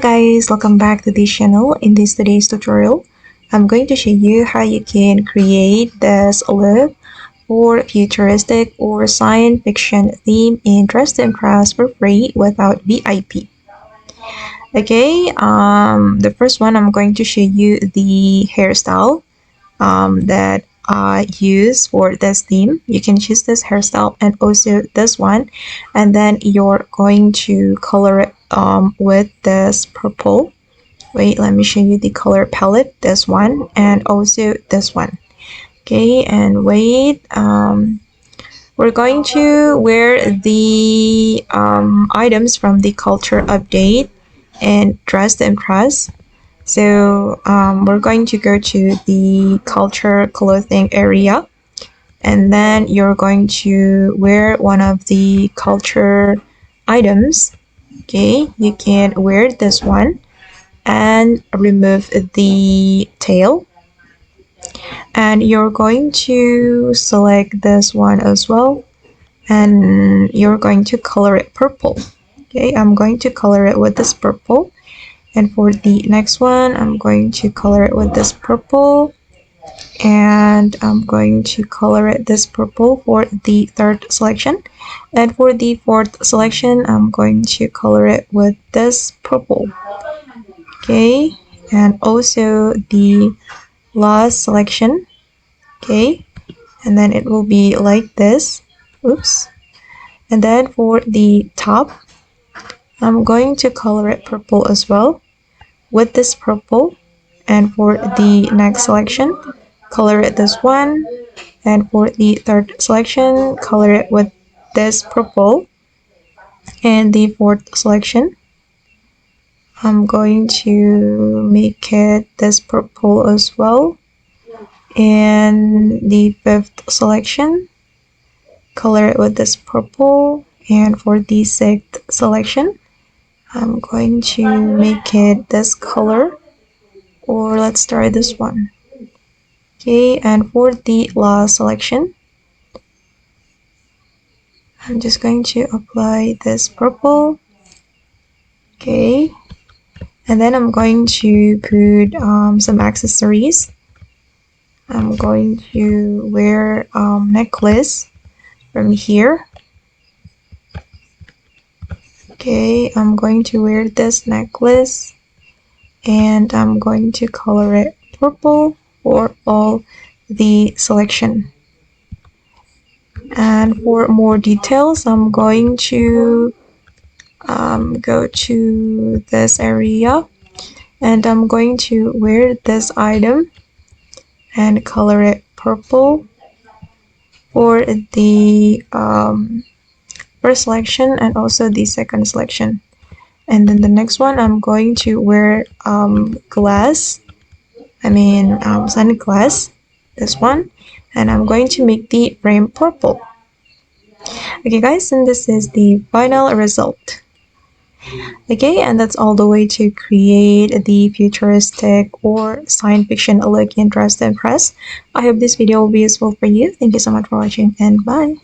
Guys, welcome back to this channel. In this today's tutorial, I'm going to show you how you can create this look for futuristic or science fiction theme in Dress to Impress for free without VIP. Okay, the first one I'm going to show you the hairstyle that I use for this theme. You can choose this hairstyle and also this one, and then you're going to color it with this purple. Wait, let me show you the color palette. This one and also this one. Okay, and wait, we're going to wear the items from the culture update and Dress to Impress. So we're going to go to the culture clothing area, and then you're going to wear one of the culture items. Okay, you can wear this one and remove the tail, and you're going to select this one as well, and you're going to color it purple. Okay, I'm going to color it with this purple. And for the next one, I'm going to color it with this purple. And I'm going to color it this purple for the third selection. And for the fourth selection, I'm going to color it with this purple. Okay. And also the last selection. Okay. And then it will be like this. Oops. And then for the top, I'm going to color it purple as well with this purple. And for the next selection, color it this one. And for the third selection, color it with this purple. And the fourth selection, I'm going to make it this purple as well. And the fifth selection, color it with this purple. And for the sixth selection, I'm going to make it this color, or let's try this one. Okay, and for the last selection, I'm just going to apply this purple. Okay, and then I'm going to put some accessories. I'm going to wear necklace from here. Okay, I'm going to wear this necklace, and I'm going to color it purple for all the selection. And for more details, I'm going to go to this area, and I'm going to wear this item and color it purple for the first selection and also the second selection. And then the next one, I'm going to wear sunglass, this one, and I'm going to make the frame purple. Okay guys, and this is the final result. Okay, and that's all the way to create the futuristic or science fiction look in Dress to Impress. I hope this video will be useful for you. Thank you so much for watching, and bye.